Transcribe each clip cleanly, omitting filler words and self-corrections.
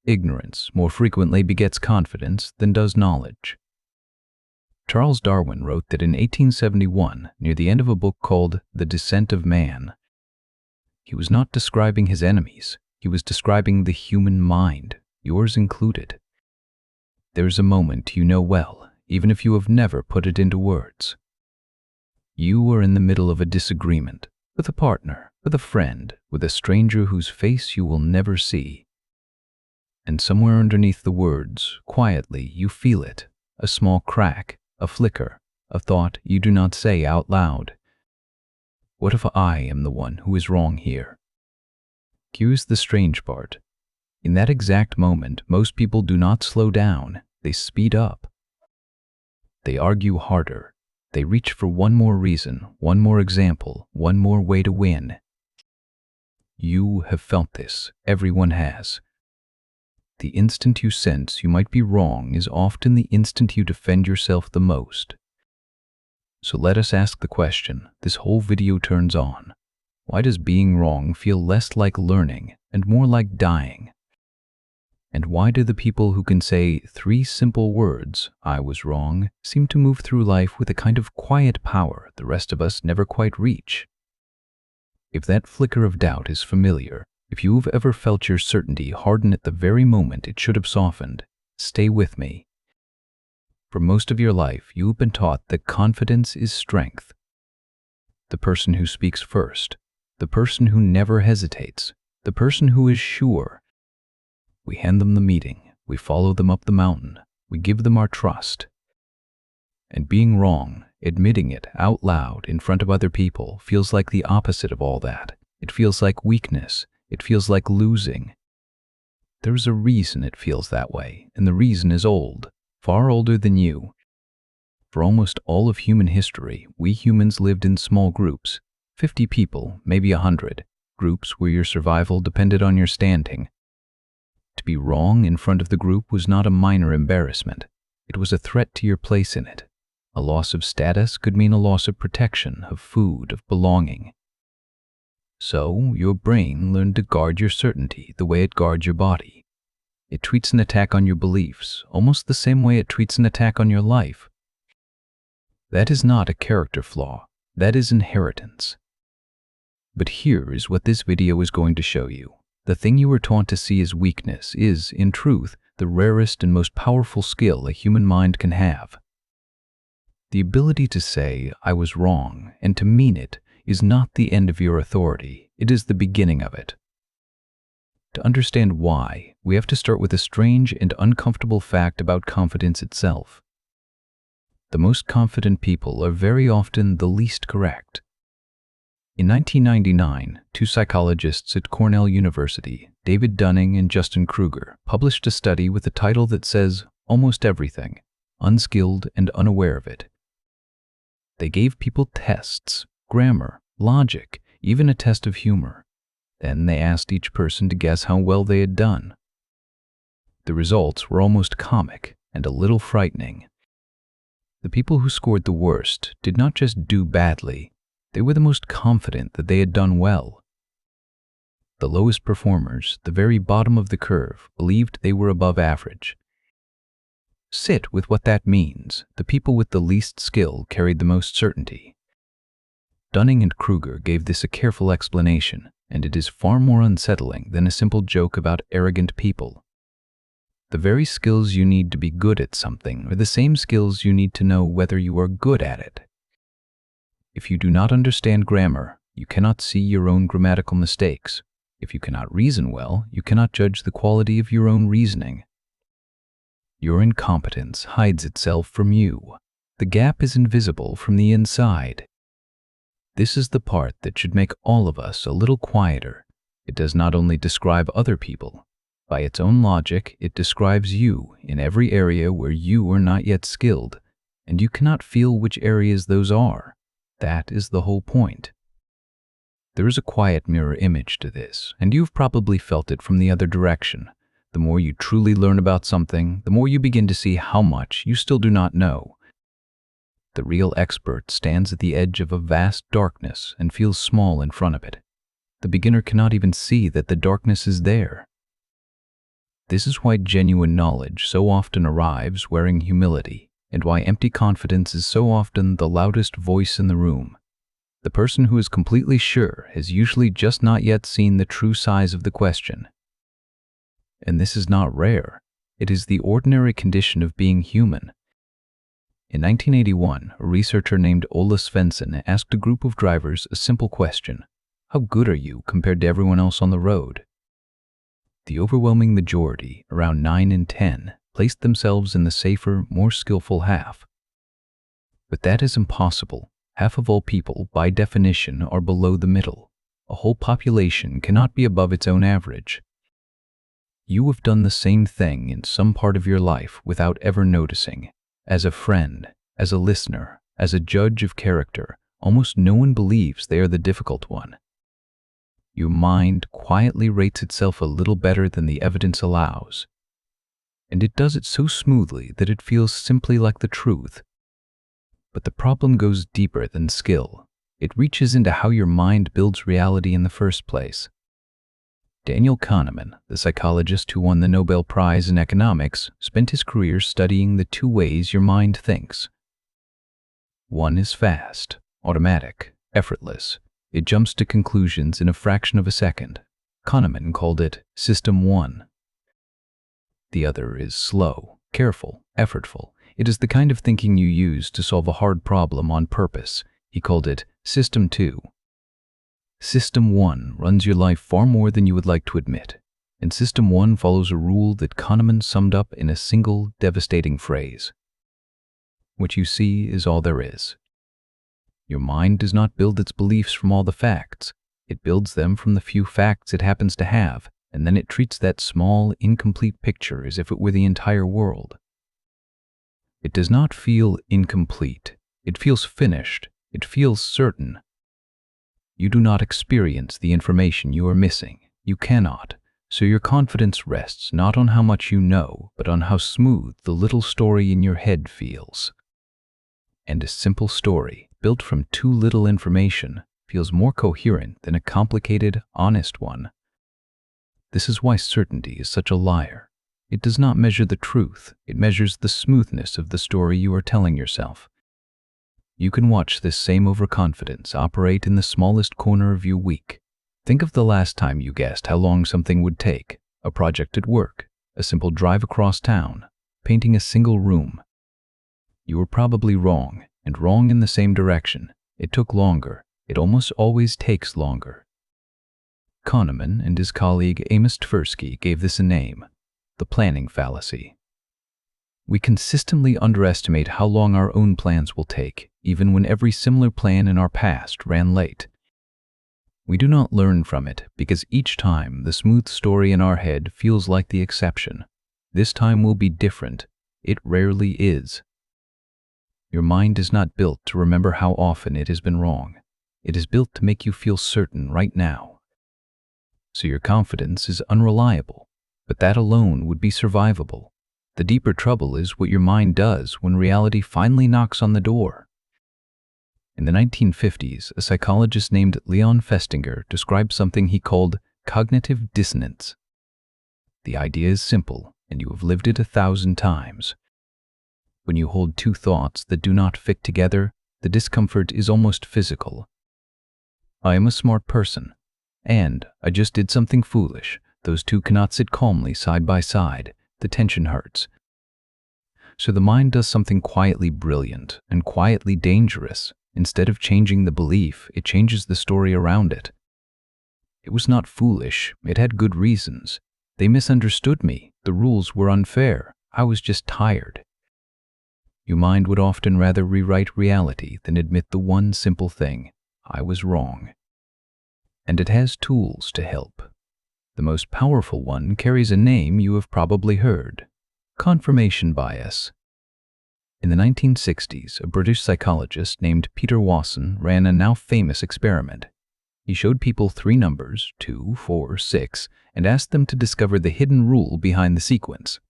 Ignorance more frequently begets confidence than does knowledge. Charles Darwin wrote that in 1871, near the end of a book called The Descent of Man, he was not describing his enemies, he was describing the human mind, yours included. There's a moment you know well, even if you have never put it into words. You are in the middle of a disagreement, with a partner, with a friend, with a stranger whose face you will never see. And somewhere underneath the words, quietly, you feel it, a small crack, a flicker, a thought you do not say out loud. What if I am the one who is wrong here? Here's the strange part. In that exact moment, most people do not slow down, they speed up. They argue harder. They reach for one more reason, one more example, one more way to win. You have felt this. Everyone has. The instant you sense you might be wrong is often the instant you defend yourself the most. So let us ask the question this whole video turns on. Why does being wrong feel less like learning and more like dying? And why do the people who can say 3 simple words, I was wrong, seem to move through life with a kind of quiet power the rest of us never quite reach? If that flicker of doubt is familiar, if you've ever felt your certainty harden at the very moment it should have softened, stay with me. For most of your life, you've been taught that confidence is strength. The person who speaks first, the person who never hesitates, the person who is sure. We hand them the meeting, we follow them up the mountain, we give them our trust. And being wrong, admitting it out loud in front of other people, feels like the opposite of all that. It feels like weakness. It feels like losing. There's a reason it feels that way, and the reason is old, far older than you. For almost all of human history, we humans lived in small groups, 50 people, maybe 100, groups where your survival depended on your standing. To be wrong in front of the group was not a minor embarrassment. It was a threat to your place in it. A loss of status could mean a loss of protection, of food, of belonging. So, your brain learned to guard your certainty the way it guards your body. It treats an attack on your beliefs almost the same way it treats an attack on your life. That is not a character flaw. That is inheritance. But here is what this video is going to show you. The thing you were taught to see as weakness is, in truth, the rarest and most powerful skill a human mind can have. The ability to say, I was wrong, and to mean it, is not the end of your authority. It is the beginning of it. To understand why, we have to start with a strange and uncomfortable fact about confidence itself. The most confident people are very often the least correct. In 1999, 2 psychologists at Cornell University, David Dunning and Dunning-Kruger, published a study with a title that says, Almost Everything, Unskilled and Unaware of It. They gave people tests, grammar, logic, even a test of humor. Then they asked each person to guess how well they had done. The results were almost comic and a little frightening. The people who scored the worst did not just do badly, they were the most confident that they had done well. The lowest performers, the very bottom of the curve, believed they were above average. Sit with what that means. The people with the least skill carried the most certainty. Dunning and Kruger gave this a careful explanation, and it is far more unsettling than a simple joke about arrogant people. The very skills you need to be good at something are the same skills you need to know whether you are good at it. If you do not understand grammar, you cannot see your own grammatical mistakes. If you cannot reason well, you cannot judge the quality of your own reasoning. Your incompetence hides itself from you. The gap is invisible from the inside. This is the part that should make all of us a little quieter. It does not only describe other people. By its own logic, it describes you in every area where you are not yet skilled, and you cannot feel which areas those are. That is the whole point. There is a quiet mirror image to this, and you've probably felt it from the other direction. The more you truly learn about something, the more you begin to see how much you still do not know. The real expert stands at the edge of a vast darkness and feels small in front of it. The beginner cannot even see that the darkness is there. This is why genuine knowledge so often arrives wearing humility, and why empty confidence is so often the loudest voice in the room. The person who is completely sure has usually just not yet seen the true size of the question. And this is not rare. It is the ordinary condition of being human. In 1981, a researcher named Ola Svensson asked a group of drivers a simple question: how good are you compared to everyone else on the road? The overwhelming majority, around 9 in 10, placed themselves in the safer, more skillful half. But that is impossible. Half of all people, by definition, are below the middle. A whole population cannot be above its own average. You have done the same thing in some part of your life without ever noticing. As a friend, as a listener, as a judge of character, almost no one believes they are the difficult one. Your mind quietly rates itself a little better than the evidence allows. And it does it so smoothly that it feels simply like the truth. But the problem goes deeper than skill. It reaches into how your mind builds reality in the first place. Daniel Kahneman, the psychologist who won the Nobel Prize in economics, spent his career studying the two ways your mind thinks. One is fast, automatic, effortless. It jumps to conclusions in a fraction of a second. Kahneman called it System 1. The other is slow, careful, effortful. It is the kind of thinking you use to solve a hard problem on purpose. He called it System 2. System 1 runs your life far more than you would like to admit, and System 1 follows a rule that Kahneman summed up in a single, devastating phrase. What you see is all there is. Your mind does not build its beliefs from all the facts. It builds them from the few facts it happens to have, and then it treats that small, incomplete picture as if it were the entire world. It does not feel incomplete. It feels finished. It feels certain. You do not experience the information you are missing. You cannot. So your confidence rests not on how much you know, but on how smooth the little story in your head feels. And a simple story, built from too little information, feels more coherent than a complicated, honest one. This is why certainty is such a liar. It does not measure the truth. It measures the smoothness of the story you are telling yourself. You can watch this same overconfidence operate in the smallest corner of your week. Think of the last time you guessed how long something would take: a project at work, a simple drive across town, painting a single room. You were probably wrong, and wrong in the same direction. It took longer. It almost always takes longer. Kahneman and his colleague Amos Tversky gave this a name: the planning fallacy. We consistently underestimate how long our own plans will take, even when every similar plan in our past ran late. We do not learn from it because each time the smooth story in our head feels like the exception. This time will be different. It rarely is. Your mind is not built to remember how often it has been wrong. It is built to make you feel certain right now. So your confidence is unreliable, but that alone would be survivable. The deeper trouble is what your mind does when reality finally knocks on the door. In the 1950s, a psychologist named Leon Festinger described something he called cognitive dissonance. The idea is simple, and you have lived it 1,000 times. When you hold two thoughts that do not fit together, the discomfort is almost physical. I am a smart person, and I just did something foolish. Those two cannot sit calmly side by side. The tension hurts. So the mind does something quietly brilliant and quietly dangerous. Instead of changing the belief, it changes the story around it. It was not foolish. It had good reasons. They misunderstood me. The rules were unfair. I was just tired. Your mind would often rather rewrite reality than admit the one simple thing: I was wrong. And it has tools to help. The most powerful one carries a name you have probably heard: confirmation bias. In the 1960s, a British psychologist named Peter Wasson ran a now famous experiment. He showed people 3 numbers, 2, 4, 6, and asked them to discover the hidden rule behind the sequence.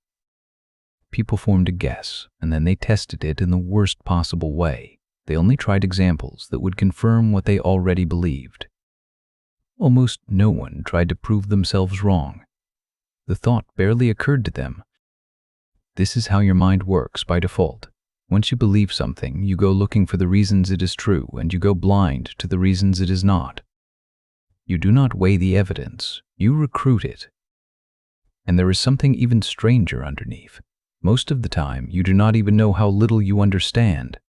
People formed a guess, and then they tested it in the worst possible way. They only tried examples that would confirm what they already believed. Almost no one tried to prove themselves wrong. The thought barely occurred to them. This is how your mind works by default. Once you believe something, you go looking for the reasons it is true, and you go blind to the reasons it is not. You do not weigh the evidence, you recruit it. And there is something even stranger underneath. Most of the time, you do not even know how little you understand.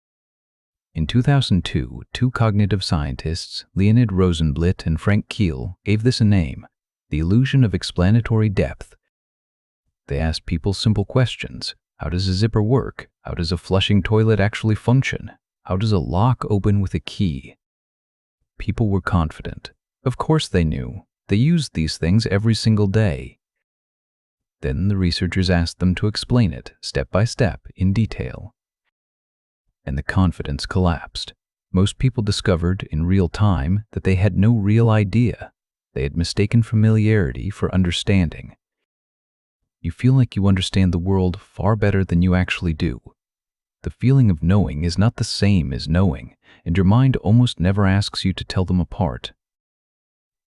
In 2002, two cognitive scientists, Leonid Rosenblit and Frank Kiel, gave this a name: the illusion of explanatory depth. They asked people simple questions. How does a zipper work? How does a flushing toilet actually function? How does a lock open with a key? People were confident. Of course they knew. They used these things every single day. Then the researchers asked them to explain it, step by step, in detail. And the confidence collapsed. Most people discovered in real time that they had no real idea. They had mistaken familiarity for understanding. You feel like you understand the world far better than you actually do. The feeling of knowing is not the same as knowing, and your mind almost never asks you to tell them apart.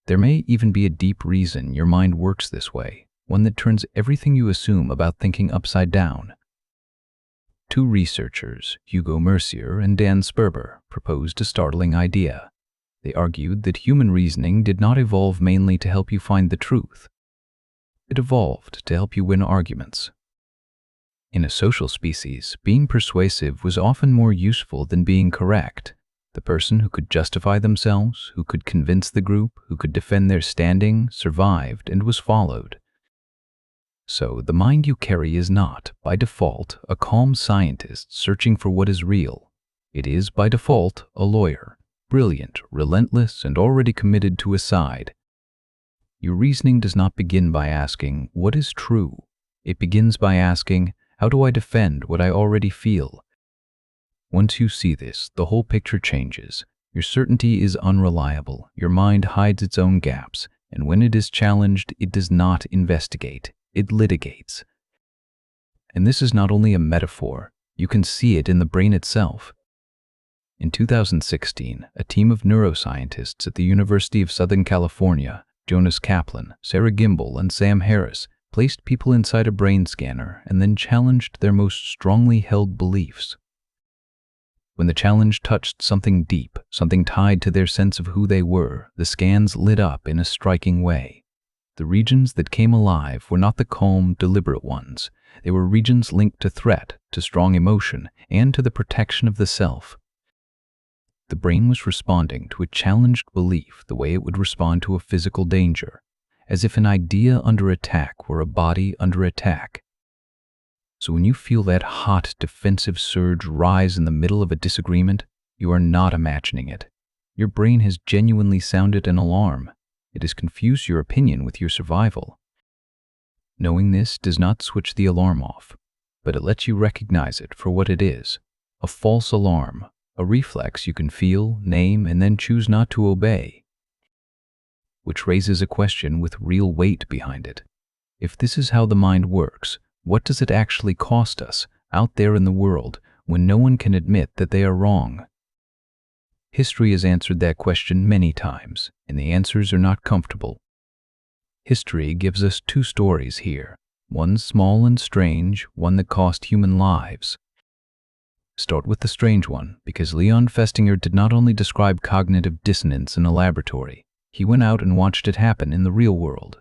There may even be a deep reason your mind works this way, one that turns everything you assume about thinking upside down. Two researchers, Hugo Mercier and Dan Sperber, proposed a startling idea. They argued that human reasoning did not evolve mainly to help you find the truth. It evolved to help you win arguments. In a social species, being persuasive was often more useful than being correct. The person who could justify themselves, who could convince the group, who could defend their standing, survived and was followed. So the mind you carry is not, by default, a calm scientist searching for what is real. It is, by default, a lawyer, brilliant, relentless, and already committed to a side. Your reasoning does not begin by asking, what is true? It begins by asking, how do I defend what I already feel? Once you see this, the whole picture changes. Your certainty is unreliable. Your mind hides its own gaps, and when it is challenged, it does not investigate. It litigates. And this is not only a metaphor. You can see it in the brain itself. In 2016, a team of neuroscientists at the University of Southern California, Jonas Kaplan, Sarah Gimbel, and Sam Harris, placed people inside a brain scanner and then challenged their most strongly held beliefs. When the challenge touched something deep, something tied to their sense of who they were, the scans lit up in a striking way. The regions that came alive were not the calm, deliberate ones. They were regions linked to threat, to strong emotion, and to the protection of the self. The brain was responding to a challenged belief the way it would respond to a physical danger, as if an idea under attack were a body under attack. So when you feel that hot, defensive surge rise in the middle of a disagreement, you are not imagining it. Your brain has genuinely sounded an alarm. It has confused your opinion with your survival. Knowing this does not switch the alarm off, but it lets you recognize it for what it is, a false alarm, a reflex you can feel, name, and then choose not to obey. Which raises a question with real weight behind it. If this is how the mind works, what does it actually cost us out there in the world when no one can admit that they are wrong? History has answered that question many times, and the answers are not comfortable. History gives us two stories here, one small and strange, one that cost human lives. Start with the strange one, because Leon Festinger did not only describe cognitive dissonance in a laboratory, he went out and watched it happen in the real world.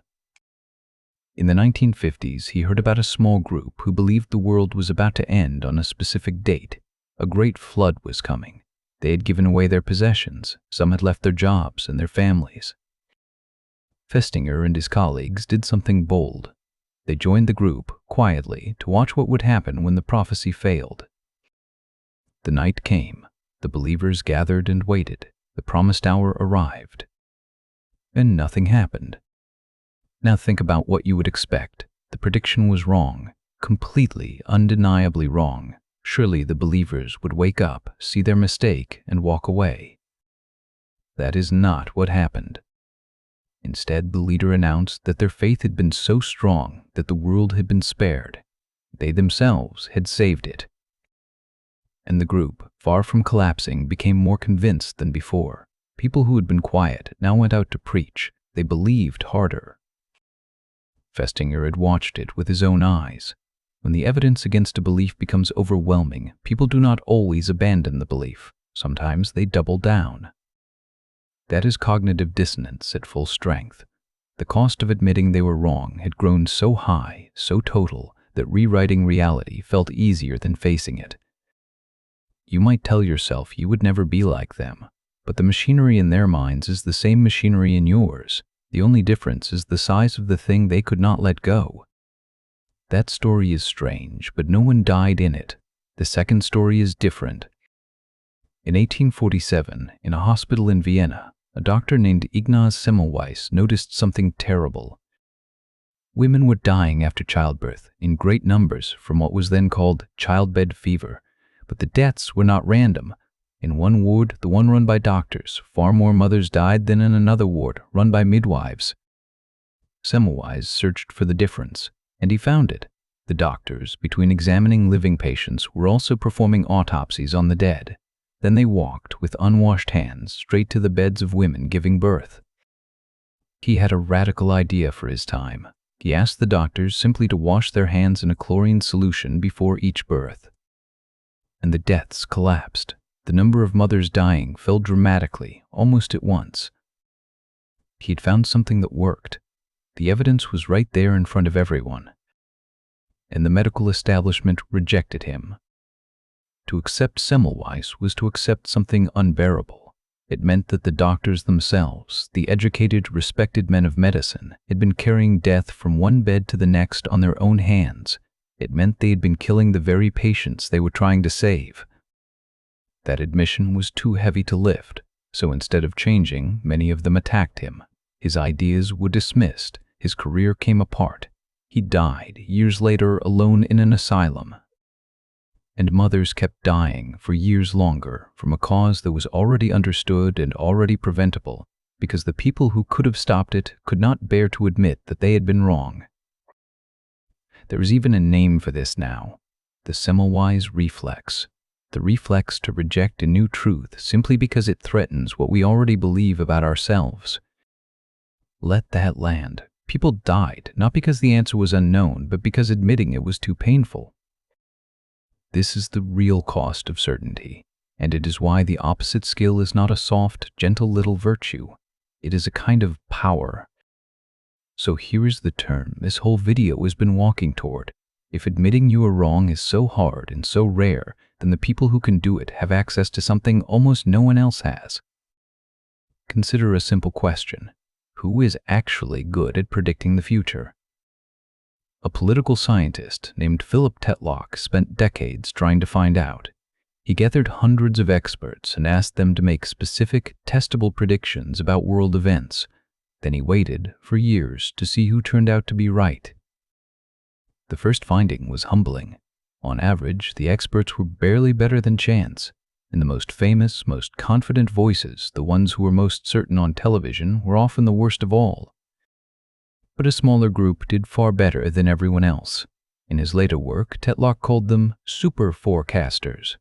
In the 1950s, he heard about a small group who believed the world was about to end on a specific date. A great flood was coming. They had given away their possessions. Some had left their jobs and their families. Festinger and his colleagues did something bold. They joined the group, quietly, to watch what would happen when the prophecy failed. The night came. The believers gathered and waited. The promised hour arrived. And nothing happened. Now think about what you would expect. The prediction was wrong, completely, undeniably wrong. Surely the believers would wake up, see their mistake, and walk away. That is not what happened. Instead, the leader announced that their faith had been so strong that the world had been spared. They themselves had saved it. And the group, far from collapsing, became more convinced than before. People who had been quiet now went out to preach. They believed harder. Festinger had watched it with his own eyes. When the evidence against a belief becomes overwhelming, people do not always abandon the belief. Sometimes they double down. That is cognitive dissonance at full strength. The cost of admitting they were wrong had grown so high, so total, that rewriting reality felt easier than facing it. You might tell yourself you would never be like them, but the machinery in their minds is the same machinery in yours. The only difference is the size of the thing they could not let go. That story is strange, but no one died in it. The second story is different. In 1847, in a hospital in Vienna, a doctor named Ignaz Semmelweis noticed something terrible. Women were dying after childbirth in great numbers from what was then called childbed fever, but the deaths were not random. In one ward, the one run by doctors, far more mothers died than in another ward run by midwives. Semmelweis searched for the difference, and he found it. The doctors, between examining living patients, were also performing autopsies on the dead. Then they walked with unwashed hands straight to the beds of women giving birth. He had a radical idea for his time. He asked the doctors simply to wash their hands in a chlorine solution before each birth. And the deaths collapsed. The number of mothers dying fell dramatically, almost at once. He had found something that worked. The evidence was right there in front of everyone. And the medical establishment rejected him. To accept Semmelweis was to accept something unbearable. It meant that the doctors themselves, the educated, respected men of medicine, had been carrying death from one bed to the next on their own hands. It meant they had been killing the very patients they were trying to save. That admission was too heavy to lift, so instead of changing, many of them attacked him. His ideas were dismissed. His career came apart. He died years later alone in an asylum. And mothers kept dying for years longer from a cause that was already understood and already preventable, because the people who could have stopped it could not bear to admit that they had been wrong. There is even a name for this now, the Semmelweis reflex. The reflex to reject a new truth simply because it threatens what we already believe about ourselves. Let that land. People died, not because the answer was unknown, but because admitting it was too painful. This is the real cost of certainty, and it is why the opposite skill is not a soft, gentle little virtue. It is a kind of power. So here is the term this whole video has been walking toward. If admitting you are wrong is so hard and so rare, then the people who can do it have access to something almost no one else has. Consider a simple question. Who is actually good at predicting the future? A political scientist named Philip Tetlock spent decades trying to find out. He gathered hundreds of experts and asked them to make specific, testable predictions about world events. Then he waited for years to see who turned out to be right. The first finding was humbling. On average, the experts were barely better than chance. And the most famous, most confident voices, the ones who were most certain on television, were often the worst of all. But a smaller group did far better than everyone else. In his later work, Tetlock called them super forecasters.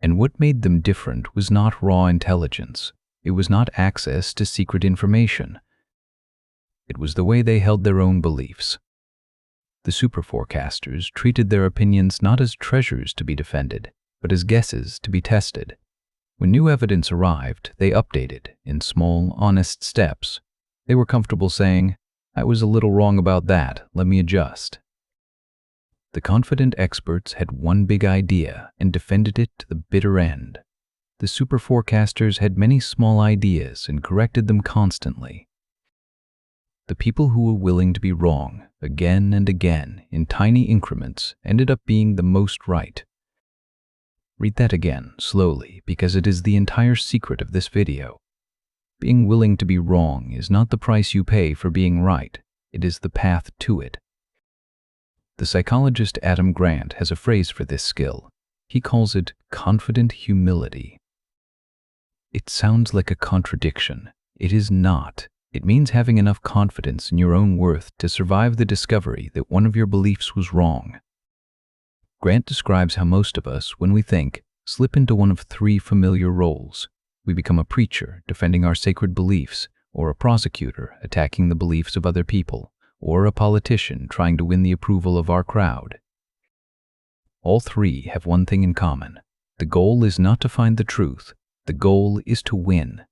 And what made them different was not raw intelligence. It was not access to secret information. It was the way they held their own beliefs. The super forecasters treated their opinions not as treasures to be defended, but as guesses to be tested. When new evidence arrived, they updated in small, honest steps. They were comfortable saying, "I was a little wrong about that, let me adjust." The confident experts had one big idea and defended it to the bitter end. The super forecasters had many small ideas and corrected them constantly. The people who were willing to be wrong again and again in tiny increments ended up being the most right. Read that again, slowly, because it is the entire secret of this video. Being willing to be wrong is not the price you pay for being right. It is the path to it. The psychologist Adam Grant has a phrase for this skill. He calls it confident humility. It sounds like a contradiction. It is not. It means having enough confidence in your own worth to survive the discovery that one of your beliefs was wrong. Grant describes how most of us, when we think, slip into one of three familiar roles. We become a preacher, defending our sacred beliefs, or a prosecutor, attacking the beliefs of other people, or a politician trying to win the approval of our crowd. All three have one thing in common. The goal is not to find the truth. The goal is to win.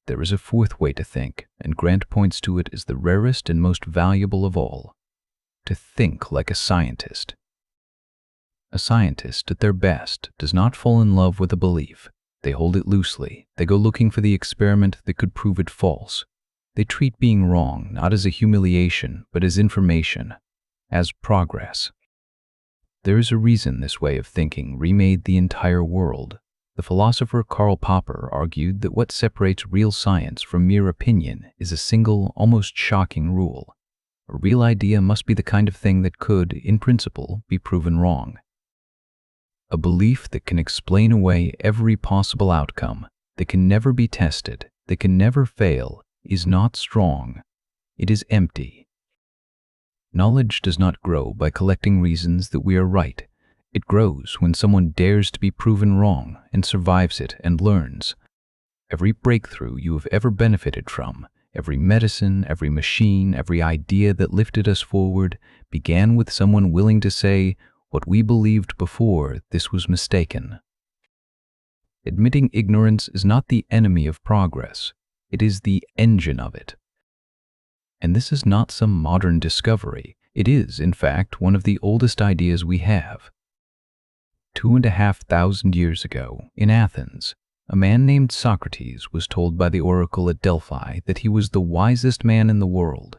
There is a fourth way to think, and Grant points to it as the rarest and most valuable of all: to think like a scientist. A scientist, at their best, does not fall in love with a belief. They hold it loosely. They go looking for the experiment that could prove it false. They treat being wrong not as a humiliation, but as information, as progress. There is a reason this way of thinking remade the entire world. The philosopher Karl Popper argued that what separates real science from mere opinion is a single, almost shocking rule. A real idea must be the kind of thing that could, in principle, be proven wrong. A belief that can explain away every possible outcome, that can never be tested, that can never fail, is not strong. It is empty. Knowledge does not grow by collecting reasons that we are right. It grows when someone dares to be proven wrong and survives it and learns. Every breakthrough you have ever benefited from, every medicine, every machine, every idea that lifted us forward, began with someone willing to say, "What we believed before, this was mistaken." Admitting ignorance is not the enemy of progress. It is the engine of it. And this is not some modern discovery. It is, in fact, one of the oldest ideas we have. 2,500 years ago, in Athens, a man named Socrates was told by the oracle at Delphi that he was the wisest man in the world.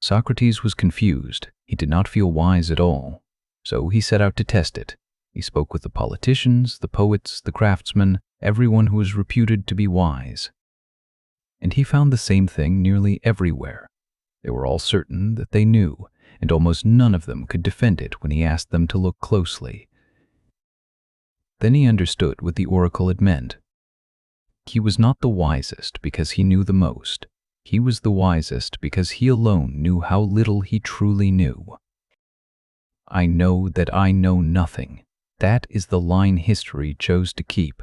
Socrates was confused. He did not feel wise at all. So he set out to test it. He spoke with the politicians, the poets, the craftsmen, everyone who was reputed to be wise. And he found the same thing nearly everywhere. They were all certain that they knew, and almost none of them could defend it when he asked them to look closely. Then he understood what the oracle had meant. He was not the wisest because he knew the most. He was the wisest because he alone knew how little he truly knew. I know that I know nothing. That is the line history chose to keep.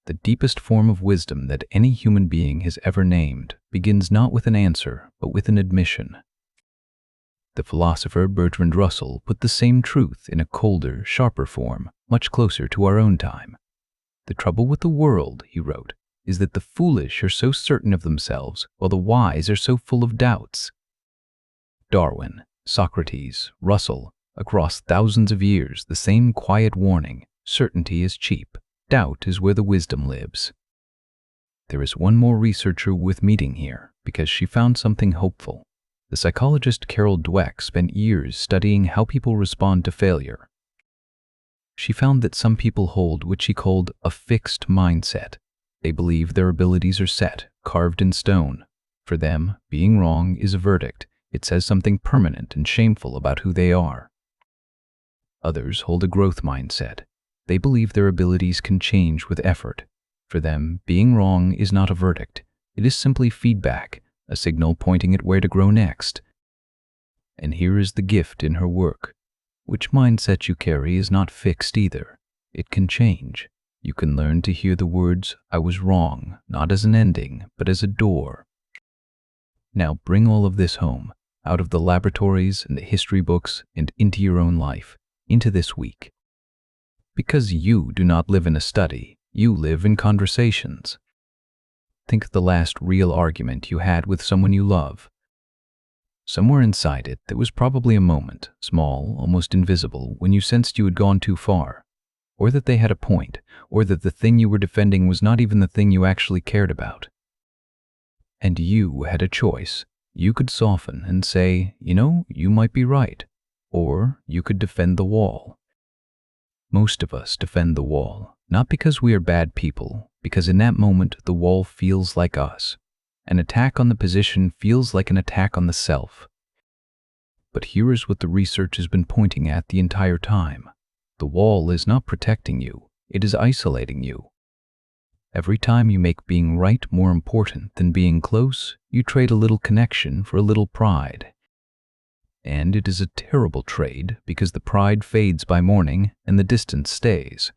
The deepest form of wisdom that any human being has ever named begins not with an answer, but with an admission. The philosopher Bertrand Russell put the same truth in a colder, sharper form, much closer to our own time. "The trouble with the world," he wrote, "is that the foolish are so certain of themselves, while the wise are so full of doubts." Darwin, Socrates, Russell, across thousands of years, the same quiet warning: certainty is cheap. Doubt is where the wisdom lives. There is one more researcher worth meeting here, because she found something hopeful. The psychologist Carol Dweck spent years studying how people respond to failure. She found that some people hold what she called a fixed mindset. They believe their abilities are set, carved in stone. For them, being wrong is a verdict. It says something permanent and shameful about who they are. Others hold a growth mindset. They believe their abilities can change with effort. For them, being wrong is not a verdict. It is simply feedback, a signal pointing at where to grow next. And here is the gift in her work. Which mindset you carry is not fixed either. It can change. You can learn to hear the words, "I was wrong," not as an ending, but as a door. Now bring all of this home, out of the laboratories and the history books and into your own life, into this week. Because you do not live in a study, you live in conversations. Think of the last real argument you had with someone you love. Somewhere inside it, there was probably a moment, small, almost invisible, when you sensed you had gone too far, or that they had a point, or that the thing you were defending was not even the thing you actually cared about. And you had a choice. You could soften and say, you might be right, or you could defend the wall. Most of us defend the wall, not because we are bad people, because in that moment the wall feels like us. An attack on the position feels like an attack on the self. But here is what the research has been pointing at the entire time. The wall is not protecting you, it is isolating you. Every time you make being right more important than being close, you trade a little connection for a little pride. And it is a terrible trade because the pride fades by morning and the distance stays.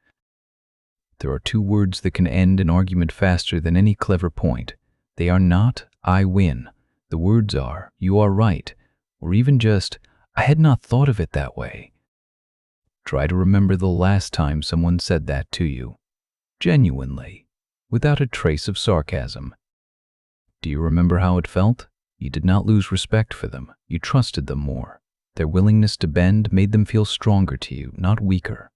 There are two words that can end an argument faster than any clever point. They are not "I win." The words are, "You are right," or even just, "I had not thought of it that way." Try to remember the last time someone said that to you, genuinely, without a trace of sarcasm. Do you remember how it felt? You did not lose respect for them. You trusted them more. Their willingness to bend made them feel stronger to you, not weaker.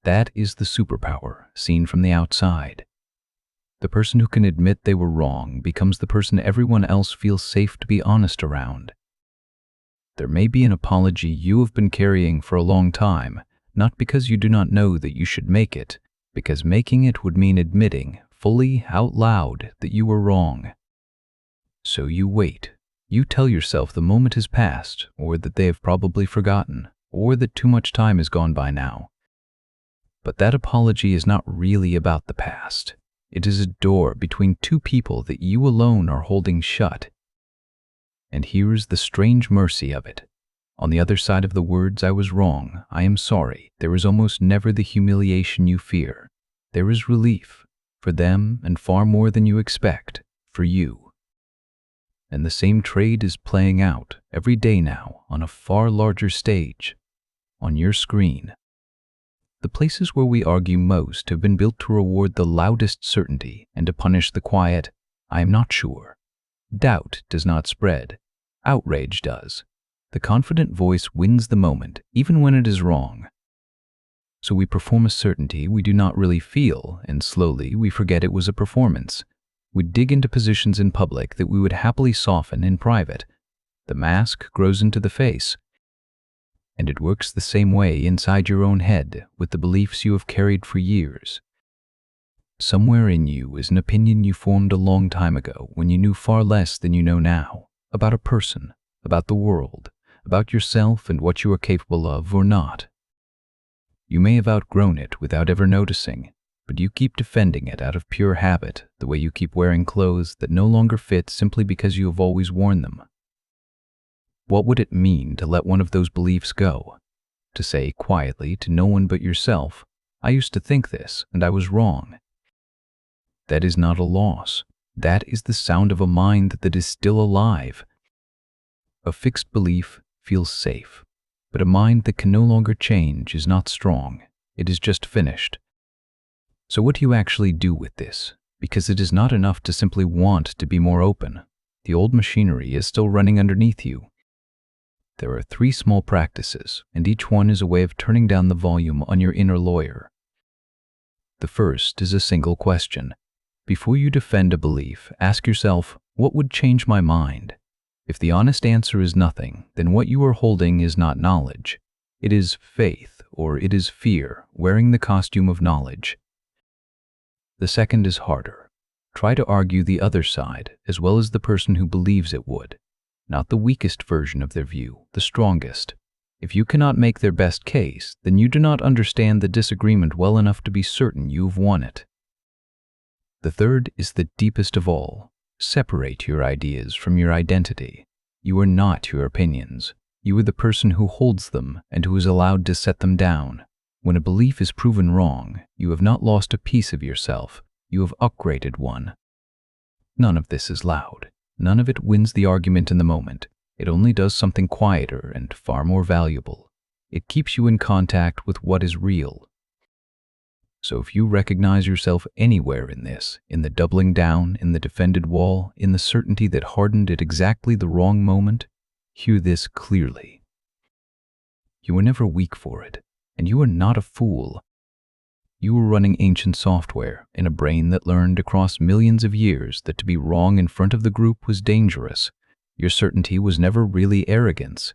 That is the superpower, seen from the outside. The person who can admit they were wrong becomes the person everyone else feels safe to be honest around. There may be an apology you have been carrying for a long time, not because you do not know that you should make it, because making it would mean admitting, fully, out loud, that you were wrong. So you wait. You tell yourself the moment has passed, or that they have probably forgotten, or that too much time has gone by now. But that apology is not really about the past. It is a door between two people that you alone are holding shut. And here is the strange mercy of it. On the other side of the words, "I was wrong, I am sorry," there is almost never the humiliation you fear. There is relief, for them and far more than you expect, for you. And the same trade is playing out every day now on a far larger stage, on your screen. The places where we argue most have been built to reward the loudest certainty and to punish the quiet, "I am not sure." Doubt does not spread. Outrage does. The confident voice wins the moment, even when it is wrong. So we perform a certainty we do not really feel, and slowly we forget it was a performance. We dig into positions in public that we would happily soften in private. The mask grows into the face. And it works the same way inside your own head with the beliefs you have carried for years. Somewhere in you is an opinion you formed a long time ago when you knew far less than you know now, about a person, about the world, about yourself and what you are capable of or not. You may have outgrown it without ever noticing, but you keep defending it out of pure habit, the way you keep wearing clothes that no longer fit simply because you have always worn them. What would it mean to let one of those beliefs go? To say quietly to no one but yourself, "I used to think this, and I was wrong." That is not a loss. That is the sound of a mind that is still alive. A fixed belief feels safe, but a mind that can no longer change is not strong. It is just finished. So what do you actually do with this? Because it is not enough to simply want to be more open. The old machinery is still running underneath you. There are 3 small practices, and each one is a way of turning down the volume on your inner lawyer. The first is a single question. Before you defend a belief, ask yourself, what would change my mind? If the honest answer is nothing, then what you are holding is not knowledge. It is faith, or it is fear, wearing the costume of knowledge. The second is harder. Try to argue the other side, as well as the person who believes it would. Not the weakest version of their view, the strongest. If you cannot make their best case, then you do not understand the disagreement well enough to be certain you've won it. The third is the deepest of all. Separate your ideas from your identity. You are not your opinions. You are the person who holds them and who is allowed to set them down. When a belief is proven wrong, you have not lost a piece of yourself. You have upgraded one. None of this is loud. None of it wins the argument in the moment. It only does something quieter and far more valuable. It keeps you in contact with what is real. So if you recognize yourself anywhere in this, in the doubling down, in the defended wall, in the certainty that hardened at exactly the wrong moment, hear this clearly. You were never weak for it, and you are not a fool. You were running ancient software in a brain that learned across millions of years that to be wrong in front of the group was dangerous. Your certainty was never really arrogance.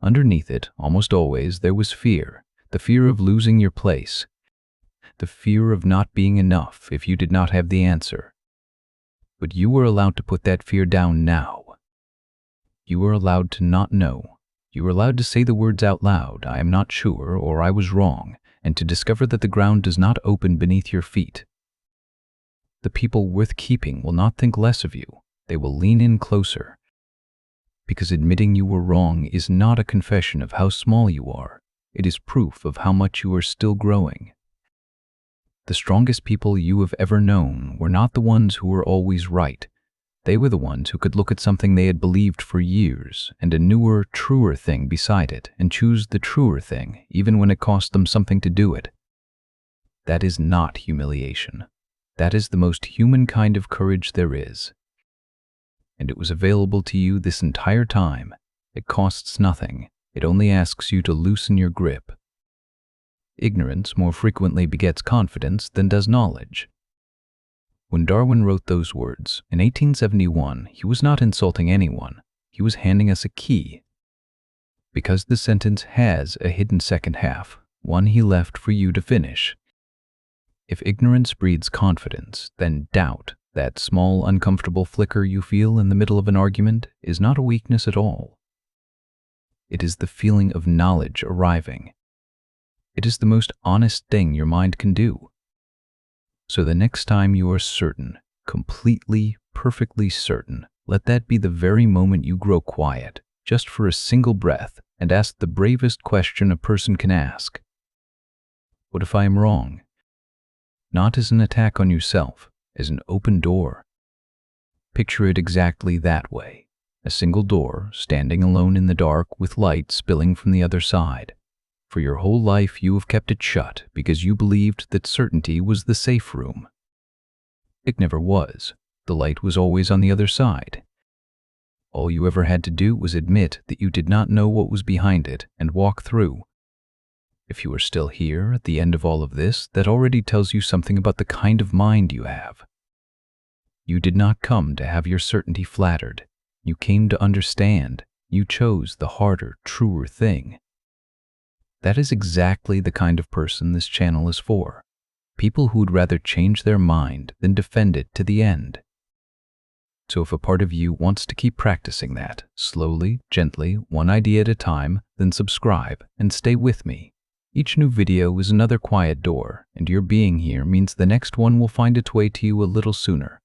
Underneath it, almost always, there was fear, the fear of losing your place, the fear of not being enough if you did not have the answer. But you were allowed to put that fear down now. You were allowed to not know. You were allowed to say the words out loud, "I am not sure," or "I was wrong," and to discover that the ground does not open beneath your feet. The people worth keeping will not think less of you. They will lean in closer. Because admitting you were wrong is not a confession of how small you are. It is proof of how much you are still growing. The strongest people you have ever known were not the ones who were always right. They were the ones who could look at something they had believed for years and a newer, truer thing beside it and choose the truer thing even when it cost them something to do it. That is not humiliation. That is the most human kind of courage there is. And it was available to you this entire time. It costs nothing. It only asks you to loosen your grip. Ignorance more frequently begets confidence than does knowledge. When Darwin wrote those words in 1871, he was not insulting anyone. He was handing us a key. Because the sentence has a hidden second half, one he left for you to finish. If ignorance breeds confidence, then doubt, that small uncomfortable flicker you feel in the middle of an argument, is not a weakness at all. It is the feeling of knowledge arriving. It is the most honest thing your mind can do. So the next time you are certain, completely, perfectly certain, let that be the very moment you grow quiet, just for a single breath, and ask the bravest question a person can ask. What if I am wrong? Not as an attack on yourself, as an open door. Picture it exactly that way. A single door, standing alone in the dark with light spilling from the other side. For your whole life you have kept it shut because you believed that certainty was the safe room. It never was. The light was always on the other side. All you ever had to do was admit that you did not know what was behind it and walk through. If you are still here at the end of all of this, that already tells you something about the kind of mind you have. You did not come to have your certainty flattered. You came to understand. You chose the harder, truer thing. That is exactly the kind of person this channel is for. People who would rather change their mind than defend it to the end. So if a part of you wants to keep practicing that, slowly, gently, one idea at a time, then subscribe and stay with me. Each new video is another quiet door, and your being here means the next one will find its way to you a little sooner.